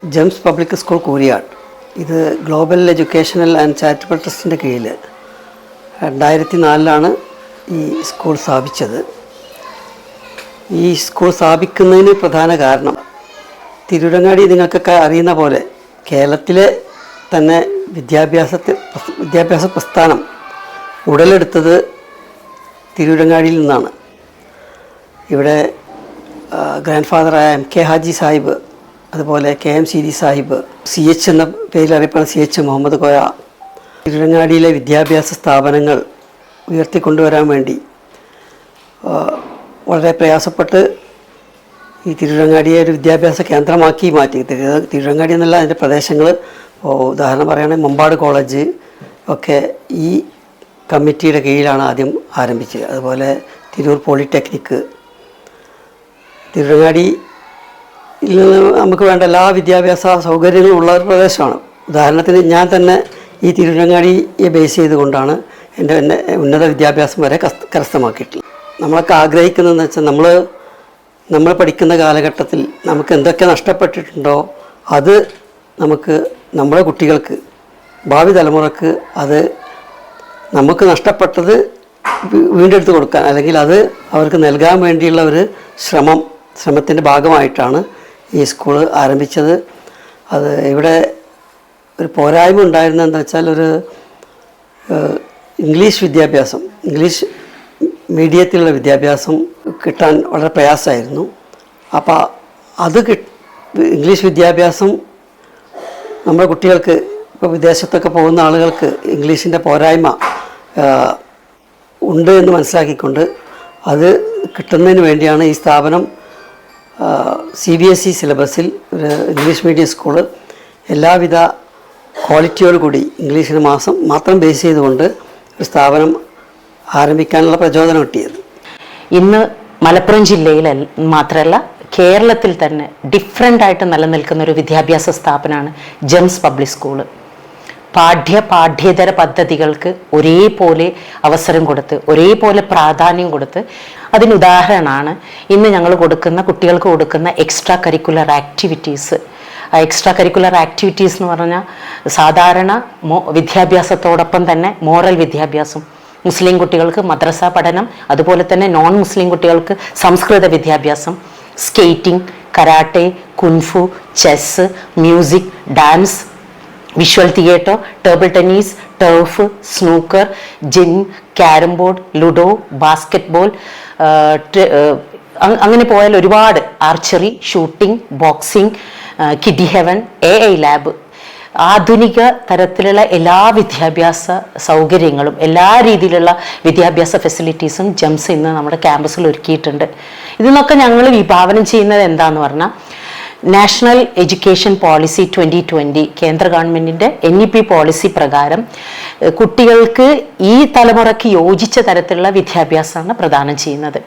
Gems public school Kooriyad. ഇത് global educational and charitable ട്രസ്റ്റിൻ്റെ കീഴിൽ 2004 ഈ സ്കൂൾ സ്ഥാപിച്ചത്. ഈ സ്കൂൾ സ്ഥാപിക്കുന്നതിന് പ്രധാന കാരണം തിരൂരങ്ങാടി നിങ്ങൾക്കൊക്കെ അറിയുന്ന പോലെ കേരളത്തിലെ തന്നെ വിദ്യാഭ്യാസ പ്രസ്ഥാനം ഉടലെടുത്തത് തിരൂരങ്ങാടിയിൽ നിന്നാണ്. ഇവിടെ ഗ്രാൻഡ് ഫാദറായ MK ഹാജി സാഹിബ്, അതുപോലെ KM സീരി സാഹിബ്, CH എന്ന പേരിൽ അറിയപ്പെടുന്ന CH മുഹമ്മദ് കോയ തിരൂരങ്ങാടിയിലെ വിദ്യാഭ്യാസ സ്ഥാപനങ്ങൾ ഉയർത്തിക്കൊണ്ടുവരാൻ വേണ്ടി വളരെ പ്രയാസപ്പെട്ട് ഈ തിരൂരങ്ങാടിയെ ഒരു വിദ്യാഭ്യാസ കേന്ദ്രമാക്കി മാറ്റി. തിരൂരങ്ങാടി എന്നല്ല അതിൻ്റെ പ്രദേശങ്ങൾ, ഉദാഹരണം പറയുകയാണെങ്കിൽ മമ്പാട് കോളേജ് ഒക്കെ ഈ കമ്മിറ്റിയുടെ കീഴിലാണ് ആദ്യം ആരംഭിച്ചത്. അതുപോലെ തിരൂർ പോളിടെക്നിക്ക്, തിരൂരങ്ങാടിയിൽ നിന്ന് നമുക്ക് വേണ്ട എല്ലാ വിദ്യാഭ്യാസ സൗകര്യങ്ങളും ഉള്ള ഒരു പ്രദേശമാണ്. ഉദാഹരണത്തിന് ഞാൻ തന്നെ ഈ തിരൂരങ്ങാടിയെ ബേസ് ചെയ്തുകൊണ്ടാണ് എൻ്റെ ഉന്നത വിദ്യാഭ്യാസം വരെ കരസ്ഥമാക്കിയിട്ടുള്ളത്. നമ്മളൊക്കെ ആഗ്രഹിക്കുന്നതെന്ന് വെച്ചാൽ നമ്മൾ പഠിക്കുന്ന കാലഘട്ടത്തിൽ നമുക്ക് എന്തൊക്കെ നഷ്ടപ്പെട്ടിട്ടുണ്ടോ അത് നമുക്ക് നമ്മുടെ കുട്ടികൾക്ക്, ഭാവി തലമുറക്ക് അത് നമുക്ക് നഷ്ടപ്പെട്ടത് വീണ്ടെടുത്ത് കൊടുക്കാൻ, അല്ലെങ്കിൽ അത് അവർക്ക് നൽകാൻ വേണ്ടിയുള്ള ഒരു ശ്രമത്തിൻ്റെ ഭാഗമായിട്ടാണ് ഈ സ്കൂൾ ആരംഭിച്ചത്. അത് ഇവിടെ ഒരു പോരായ്മ ഉണ്ടായിരുന്നത് എന്താ വെച്ചാൽ ഒരു ഇംഗ്ലീഷ് മീഡിയത്തിലുള്ള വിദ്യാഭ്യാസം കിട്ടാൻ വളരെ പ്രയാസമായിരുന്നു. അപ്പോൾ ഇംഗ്ലീഷ് വിദ്യാഭ്യാസം നമ്മുടെ കുട്ടികൾക്ക്, ഇപ്പോൾ വിദേശത്തൊക്കെ പോകുന്ന ആളുകൾക്ക് ഇംഗ്ലീഷിൻ്റെ പോരായ്മ ഉണ്ട് എന്ന് മനസ്സിലാക്കിക്കൊണ്ട് അത് കിട്ടുന്നതിന് വേണ്ടിയാണ് ഈ സ്ഥാപനം CBSE സിലബസിൽ ഒരു ഇംഗ്ലീഷ് മീഡിയം സ്കൂള് എല്ലാവിധ ക്വാളിറ്റിയോടുകൂടി ഇംഗ്ലീഷിന് മാത്രം ബേസ് ചെയ്തുകൊണ്ട് ഒരു സ്ഥാപനം ആരംഭിക്കാനുള്ള പ്രചോദനം കിട്ടിയത്. ഇന്ന് മലപ്പുറം ജില്ലയിൽ മാത്രമല്ല കേരളത്തിൽ തന്നെ ഡിഫറൻ്റ് ആയിട്ട് നിലനിൽക്കുന്ന ഒരു വിദ്യാഭ്യാസ സ്ഥാപനമാണ് ജെംസ് പബ്ലിക് സ്കൂള്. പാഠ്യേതര പദ്ധതികൾക്ക് ഒരേപോലെ അവസരം കൊടുത്ത്, ഒരേപോലെ പ്രാധാന്യം കൊടുത്ത്, അതിനുദാഹരണമാണ് ഇന്ന് ഞങ്ങൾ കുട്ടികൾക്ക് കൊടുക്കുന്ന extra curricular activities. Extra curricular activities എന്ന് പറഞ്ഞാൽ സാധാരണ വിദ്യാഭ്യാസത്തോടൊപ്പം തന്നെ മോറൽ വിദ്യാഭ്യാസം, മുസ്ലിം കുട്ടികൾക്ക് മദ്രസ പഠനം, അതുപോലെ തന്നെ നോൺ മുസ്ലിം കുട്ടികൾക്ക് സംസ്കൃത വിദ്യാഭ്യാസം, skating, karate, kung fu, chess, music, dance, visual theatre, table tennis, turf, snooker, gym, carrom board, ludo, basketball, അങ്ങനെ പോയാൽ ഒരുപാട്, archery, shooting, boxing, kiddie heaven, AI lab, ആധുനിക തരത്തിലുള്ള എല്ലാ വിദ്യാഭ്യാസ സൗകര്യങ്ങളും, എല്ലാ രീതിയിലുള്ള വിദ്യാഭ്യാസ ഫെസിലിറ്റീസും ജെംസ് ഇന്ന് നമ്മുടെ ക്യാമ്പസിൽ ഒരുക്കിയിട്ടുണ്ട്. ഇതിനൊക്കെ ഞങ്ങൾ വിഭാവനം ചെയ്യുന്നത് എന്താന്ന് പറഞ്ഞാൽ നാഷണൽ എഡ്യൂക്കേഷൻ പോളിസി 2020 കേന്ദ്ര ഗവൺമെൻറ്റിൻ്റെ NEP പോളിസി പ്രകാരം കുട്ടികൾക്ക് ഈ തലമുറയ്ക്ക് യോജിച്ച തരത്തിലുള്ള വിദ്യാഭ്യാസമാണ് പ്രദാനം ചെയ്യുന്നത്.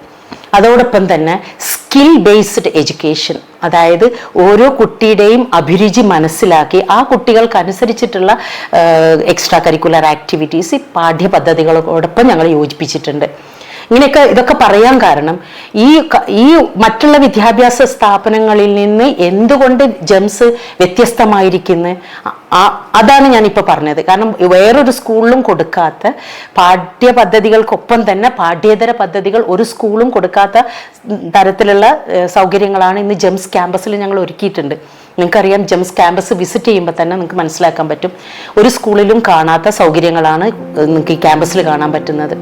അതോടൊപ്പം തന്നെ സ്കിൽ ബേസ്ഡ് എഡ്യൂക്കേഷൻ, അതായത് ഓരോ കുട്ടിയുടെയും അഭിരുചി മനസ്സിലാക്കി ആ കുട്ടികൾക്കനുസരിച്ചിട്ടുള്ള എക്സ്ട്രാ കരിക്കുലർ ആക്ടിവിറ്റീസ് പാഠ്യപദ്ധതികളോടൊപ്പം ഞങ്ങൾ യോജിപ്പിച്ചിട്ടുണ്ട്. ഇതൊക്കെ പറയാൻ കാരണം ഈ മറ്റുള്ള വിദ്യാഭ്യാസ സ്ഥാപനങ്ങളിൽ നിന്ന് എന്തുകൊണ്ട് ജെംസ് വ്യത്യസ്തമായിരിക്കുന്നു, അതാണ് ഞാനിപ്പോൾ പറഞ്ഞത്. കാരണം വേറൊരു സ്കൂളിലും കൊടുക്കാത്ത പാഠ്യപദ്ധതികൾക്കൊപ്പം തന്നെ പാഠ്യേതര പദ്ധതികൾ ഒരു സ്കൂളും കൊടുക്കാത്ത തരത്തിലുള്ള സൗകര്യങ്ങളാണ് ഇന്ന് ജെംസ് ക്യാമ്പസിൽ ഞങ്ങൾ ഒരുക്കിയിട്ടുണ്ട്. നിങ്ങൾക്കറിയാം, ജെംസ് ക്യാമ്പസ് വിസിറ്റ് ചെയ്യുമ്പോൾ തന്നെ നിങ്ങൾക്ക് മനസ്സിലാക്കാൻ പറ്റും, ഒരു സ്കൂളിലും കാണാത്ത സൗകര്യങ്ങളാണ് നിങ്ങൾക്ക് ഈ ക്യാമ്പസിൽ കാണാൻ പറ്റുന്നത്.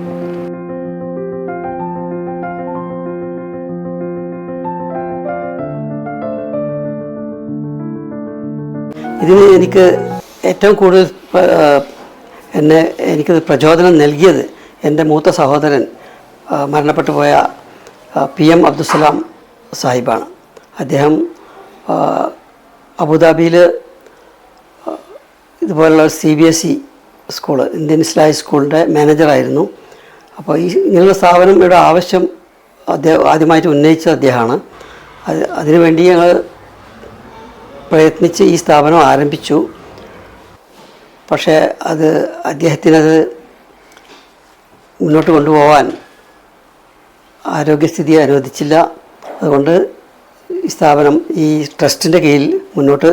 ഇതിന് എനിക്ക് ഏറ്റവും കൂടുതൽ എനിക്കത് പ്രചോദനം നൽകിയത് എൻ്റെ മൂത്ത സഹോദരൻ മരണപ്പെട്ടു പോയ PM അബ്ദുസലാം സാഹിബാണ്. അദ്ദേഹം അബുദാബിയിൽ ഇതുപോലുള്ള CBSE സ്കൂള്, ഇന്ത്യൻ ഇസ്ലാമിക് സ്കൂളിൻ്റെ മാനേജറായിരുന്നു. അപ്പോൾ ഇങ്ങനെയുള്ള സ്ഥാപനം ഇവിടെ ആവശ്യം ആദ്യമായിട്ട് ഉന്നയിച്ചത് അദ്ദേഹമാണ്. അതിനുവേണ്ടി ഞങ്ങൾ പ്രയത്നിച്ച് ഈ സ്ഥാപനം ആരംഭിച്ചു. പക്ഷേ അദ്ദേഹത്തിനത് മുന്നോട്ട് കൊണ്ടുപോകാൻ ആരോഗ്യസ്ഥിതി അനുവദിച്ചില്ല. അതുകൊണ്ട് ഈ സ്ഥാപനം ഈ ട്രസ്റ്റിൻ്റെ കീഴിൽ മുന്നോട്ട്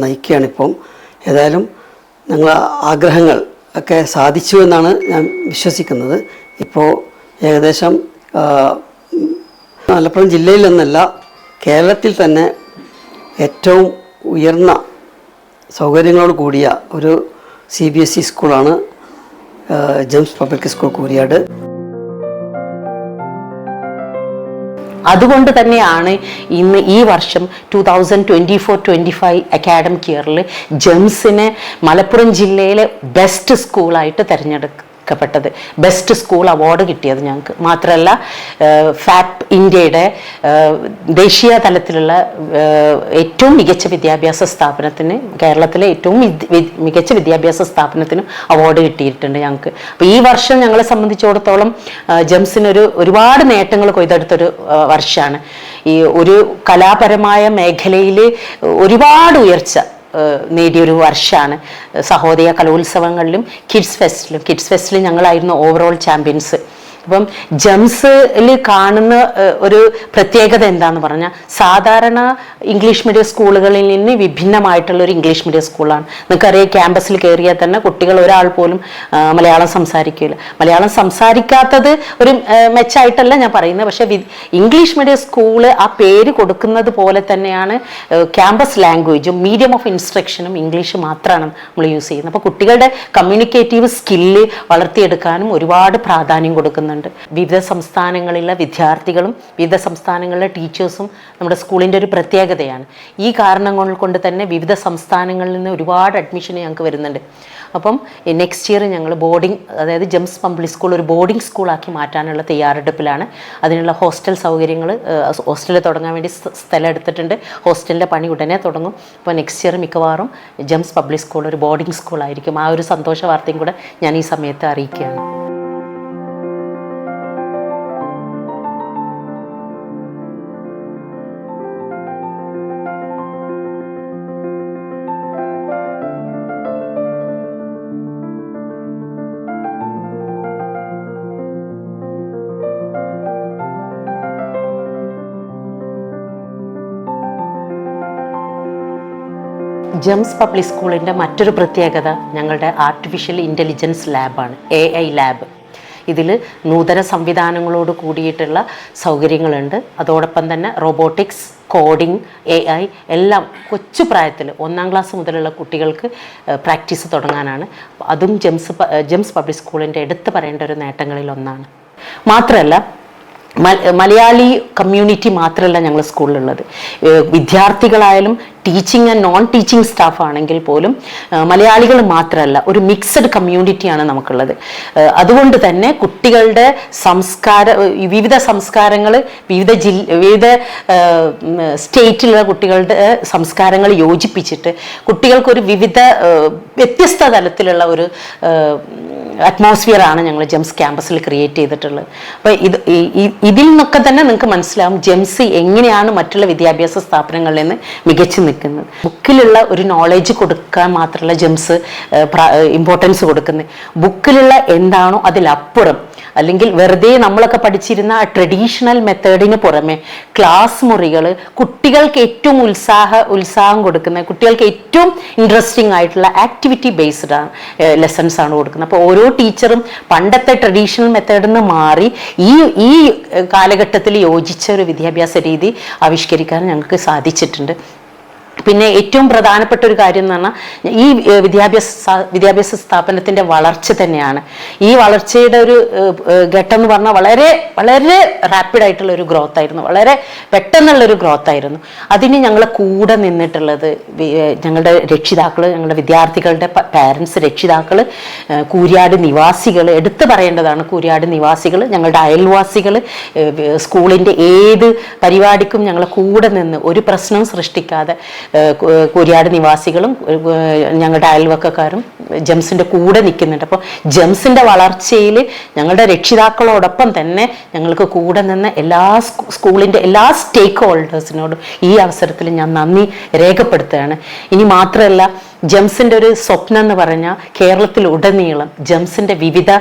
നയിക്കുകയാണിപ്പം. ഏതായാലും ഞങ്ങളെ ആഗ്രഹങ്ങൾ ഒക്കെ സാധിച്ചു എന്നാണ് ഞാൻ വിശ്വസിക്കുന്നത്. ഇപ്പോൾ ഏകദേശം മലപ്പുറം ജില്ലയിൽ നിന്നല്ല, കേരളത്തിൽ തന്നെ ഏറ്റവും ഉയർന്ന സൗകര്യങ്ങളോട് കൂടിയ ഒരു CBSE സ്കൂളാണ് ജെംസ് പബ്ലിക് സ്കൂൾ കൂരിയാട്. അതുകൊണ്ട് തന്നെയാണ് ഇന്ന് ഈ വർഷം 2024-25 അക്കാഡമിക് ഇയറിൽ ജെംസിനെ മലപ്പുറം ജില്ലയിലെ ബെസ്റ്റ് സ്കൂളായിട്ട് തിരഞ്ഞെടുക്കപ്പെട്ടത്, ബെസ്റ്റ് സ്കൂൾ അവാർഡ് കിട്ടിയത് ഞങ്ങൾക്ക്. മാത്രമല്ല ഫാപ്പ് ഇന്ത്യയുടെ ദേശീയ തലത്തിലുള്ള ഏറ്റവും മികച്ച വിദ്യാഭ്യാസ സ്ഥാപനത്തിന്, കേരളത്തിലെ ഏറ്റവും മികച്ച വിദ്യാഭ്യാസ സ്ഥാപനത്തിനും അവാർഡ് കിട്ടിയിട്ടുണ്ട് ഞങ്ങൾക്ക്. അപ്പോൾ ഈ വർഷം ഞങ്ങളെ സംബന്ധിച്ചിടത്തോളം ജെംസിനൊരു ഒരുപാട് നേട്ടങ്ങൾ കൊയ്തെടുത്തൊരു വർഷമാണ്. ഈ ഒരു കലാപരമായ മേഖലയിൽ ഒരുപാട് ഉയർച്ച നേടിയൊരു വർഷമാണ്. സഹോദയ കലോത്സവങ്ങളിലും കിഡ്സ് ഫെസ്റ്റിലും ഞങ്ങളായിരുന്നു ഓവറോൾ ചാമ്പ്യൻസ്. അപ്പം ജെംസിൽ കാണുന്ന ഒരു പ്രത്യേകത എന്താന്ന് പറഞ്ഞാൽ, സാധാരണ ഇംഗ്ലീഷ് മീഡിയം സ്കൂളുകളിൽ നിന്ന് വിഭിന്നമായിട്ടുള്ള ഒരു ഇംഗ്ലീഷ് മീഡിയം സ്കൂളാണ്. നിങ്ങൾക്കറിയാം, ക്യാമ്പസിൽ കയറിയാൽ തന്നെ കുട്ടികൾ ഒരാൾ പോലും മലയാളം സംസാരിക്കില്ല. മലയാളം സംസാരിക്കാത്തത് ഒരു മെച്ചമായിട്ടല്ല ഞാൻ പറയുന്നത്, പക്ഷെ ഇംഗ്ലീഷ് മീഡിയം സ്കൂള് ആ പേര് കൊടുക്കുന്നത് പോലെ തന്നെയാണ് ക്യാമ്പസ് ലാംഗ്വേജും മീഡിയം ഓഫ് ഇൻസ്ട്രക്ഷനും ഇംഗ്ലീഷ് മാത്രമാണ് നമ്മൾ യൂസ് ചെയ്യുന്നത്. അപ്പോൾ കുട്ടികളുടെ കമ്മ്യൂണിക്കേറ്റീവ് സ്കില്ല് വളർത്തിയെടുക്കാനും ഒരുപാട് പ്രാധാന്യം കൊടുക്കുന്നുണ്ട്. വിവിധ സംസ്ഥാനങ്ങളിലെ വിദ്യാർത്ഥികളും വിവിധ സംസ്ഥാനങ്ങളിലെ ടീച്ചേഴ്സും നമ്മുടെ സ്കൂളിൻ്റെ ഒരു പ്രത്യേകതയാണ്. ഈ കാരണങ്ങൾ കൊണ്ട് തന്നെ വിവിധ സംസ്ഥാനങ്ങളിൽ നിന്ന് ഒരുപാട് അഡ്മിഷൻ ഞങ്ങൾക്ക് വരുന്നുണ്ട്. അപ്പം നെക്സ്റ്റ് ഇയർ ഞങ്ങൾ ബോർഡിംഗ്, അതായത് ജെംസ് പബ്ലിക് സ്കൂൾ ഒരു ബോർഡിംഗ് സ്കൂളാക്കി മാറ്റാനുള്ള തയ്യാറെടുപ്പിലാണ്. അതിനുള്ള ഹോസ്റ്റൽ സൗകര്യങ്ങൾ, ഹോസ്റ്റലിൽ തുടങ്ങാൻ വേണ്ടി സ്ഥലം എടുത്തിട്ടുണ്ട്. ഹോസ്റ്റലിൻ്റെ പണി ഉടനെ തുടങ്ങും. അപ്പോൾ നെക്സ്റ്റ് ഇയർ മിക്കവാറും ജെംസ് പബ്ലിക് സ്കൂൾ ഒരു ബോർഡിംഗ് സ്കൂളായിരിക്കും. ആ ഒരു സന്തോഷ വാർത്തയും കൂടെ ഞാൻ ഈ സമയത്ത് അറിയിക്കുകയാണ്. ജെംസ് പബ്ലിക് സ്കൂളിൻ്റെ മറ്റൊരു പ്രത്യേകത ഞങ്ങളുടെ ആർട്ടിഫിഷ്യൽ ഇൻ്റലിജൻസ് ലാബാണ്, AI ലാബ്. ഇതിൽ നൂതന സംവിധാനങ്ങളോട് കൂടിയിട്ടുള്ള സൗകര്യങ്ങളുണ്ട്. അതോടൊപ്പം തന്നെ റോബോട്ടിക്സ്, കോഡിംഗ്, AI എല്ലാം കൊച്ചു പ്രായത്തിൽ 1ാം ക്ലാസ് മുതലുള്ള കുട്ടികൾക്ക് പ്രാക്ടീസ് തുടങ്ങാനാണ്. അതും ജെംസ് പബ്ലിക് സ്കൂളിൻ്റെ എടുത്തു പറയേണ്ട ഒരു നേട്ടങ്ങളിൽ ഒന്നാണ്. മാത്രമല്ല മലയാളി കമ്മ്യൂണിറ്റി മാത്രമല്ല ഞങ്ങൾ സ്കൂളിലുള്ളത്. വിദ്യാർത്ഥികളായാലും teaching and non teaching staff ആണെങ്കിൽ പോലും മലയാളികൾ മാത്രമല്ല, ഒരു മിക്സഡ് കമ്മ്യൂണിറ്റിയാണ് നമുക്കുള്ളത്. അതുകൊണ്ട് തന്നെ കുട്ടികളുടെ വിവിധ സംസ്കാരങ്ങൾ, വിവിധ സ്റ്റേറ്റിലുള്ള കുട്ടികളുടെ സംസ്കാരങ്ങൾ യോജിപ്പിച്ചിട്ട് കുട്ടികൾക്കൊരു വ്യത്യസ്ത തലത്തിലുള്ള ഒരു അറ്റ്മോസ്ഫിയറാണ് ഞങ്ങൾ ജെംസ് ക്യാമ്പസിൽ ക്രിയേറ്റ് ചെയ്തിട്ടുള്ളത്. അപ്പോൾ ഇതിൽ നിന്നൊക്കെ തന്നെ നിങ്ങൾക്ക് മനസ്സിലാവും ജെംസ് എങ്ങനെയാണ് മറ്റുള്ള വിദ്യാഭ്യാസ സ്ഥാപനങ്ങളിൽ നിന്ന് മികച്ചു നിൽക്കുന്നത്. ബുക്കിലുള്ള ഒരു നോളേജ് കൊടുക്കാൻ മാത്രമല്ല ജെംസ് ഇമ്പോർട്ടൻസ് കൊടുക്കുന്നത്. ബുക്കിലുള്ള എന്താണോ അതിലപ്പുറം, അല്ലെങ്കിൽ വെറുതെ നമ്മളൊക്കെ പഠിച്ചിരുന്ന ആ ട്രഡീഷണൽ മെത്തേഡിന് പുറമെ ക്ലാസ് മുറികൾ കുട്ടികൾക്ക് ഏറ്റവും ഉത്സാഹം കൊടുക്കുന്ന, കുട്ടികൾക്ക് ഏറ്റവും ഇൻട്രസ്റ്റിംഗ് ആയിട്ടുള്ള ആക്ടിവിറ്റി ബേസ്ഡ് ലെസൺസ് ആണ് കൊടുക്കുന്നത്. അപ്പോൾ ഓരോ ടീച്ചറും പണ്ടത്തെ ട്രഡീഷണൽ മെത്തേഡിൽ നിന്ന് മാറി ഈ കാലഘട്ടത്തിൽ യോജിച്ച ഒരു വിദ്യാഭ്യാസ രീതി ആവിഷ്കരിക്കാൻ ഞങ്ങൾക്ക് സാധിച്ചിട്ടുണ്ട്. പിന്നെ ഏറ്റവും പ്രധാനപ്പെട്ട ഒരു കാര്യം എന്ന് പറഞ്ഞാൽ ഈ വിദ്യാഭ്യാസ സ്ഥാപനത്തിൻ്റെ വളർച്ച തന്നെയാണ്. ഈ വളർച്ചയുടെ ഒരു ഘട്ടം എന്ന് പറഞ്ഞാൽ വളരെ വളരെ റാപ്പിഡായിട്ടുള്ള ഒരു ഗ്രോത്ത് ആയിരുന്നു, വളരെ പെട്ടെന്നുള്ളൊരു ഗ്രോത്ത് ആയിരുന്നു. അതിന് ഞങ്ങളെ കൂടെ നിന്നിട്ടുള്ളത് ഞങ്ങളുടെ രക്ഷിതാക്കൾ, ഞങ്ങളുടെ വിദ്യാർത്ഥികളുടെ പാരൻസ്, രക്ഷിതാക്കൾ, കൂരിയാട് നിവാസികൾ, എടുത്തു പറയേണ്ടതാണ് കൂരിയാട് നിവാസികൾ, ഞങ്ങളുടെ അയൽവാസികൾ, സ്കൂളിൻ്റെ ഏത് പരിപാടിക്കും ഞങ്ങളെ കൂടെ നിന്ന് ഒരു പ്രശ്നവും സൃഷ്ടിക്കാതെ കൂരിയാട് നിവാസികളും ഞങ്ങളുടെ അയൽവക്കക്കാരും ജെംസിൻ്റെ കൂടെ നിൽക്കുന്നുണ്ട്. അപ്പോൾ ജെംസിൻ്റെ വളർച്ചയിൽ ഞങ്ങളുടെ രക്ഷിതാക്കളോടൊപ്പം തന്നെ ഞങ്ങൾക്ക് കൂടെ നിന്ന് സ്കൂളിൻ്റെ എല്ലാ സ്റ്റേക്ക് ഹോൾഡേഴ്സിനോടും ഈ അവസരത്തിൽ ഞാൻ നന്ദി രേഖപ്പെടുത്തുകയാണ്. ഇനി മാത്രമല്ല, ജെംസിൻ്റെ ഒരു സ്വപ്നം എന്ന് പറഞ്ഞാൽ കേരളത്തിലുടനീളം ജെംസിൻ്റെ വിവിധ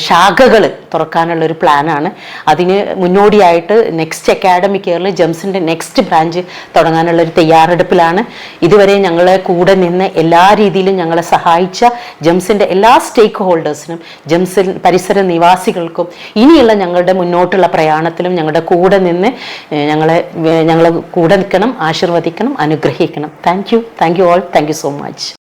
ശാഖകൾ തുറക്കാനുള്ള ഒരു പ്ലാനാണ്. അതിന് മുന്നോടിയായിട്ട് നെക്സ്റ്റ് അക്കാഡമിക് ഇയറിൽ ജെംസിൻ്റെ നെക്സ്റ്റ് ബ്രാഞ്ച് തുടങ്ങാനുള്ള ഒരു തയ്യാറെടുപ്പിലാണ്. ഇതുവരെ ഞങ്ങളെ കൂടെ നിന്ന് എല്ലാ രീതിയിലും ഞങ്ങളെ സഹായിച്ച ജെംസിൻ്റെ എല്ലാ സ്റ്റേക്ക് ഹോൾഡേഴ്സിനും, ജെംസിൽ പരിസര നിവാസികൾക്കും ഇനിയുള്ള ഞങ്ങളുടെ മുന്നോട്ടുള്ള പ്രയാണത്തിലും ഞങ്ങളുടെ കൂടെ നിന്ന് ഞങ്ങളെ കൂടെ നിൽക്കണം, ആശീർവദിക്കണം, അനുഗ്രഹിക്കണം. Thank you all. Thank you so much.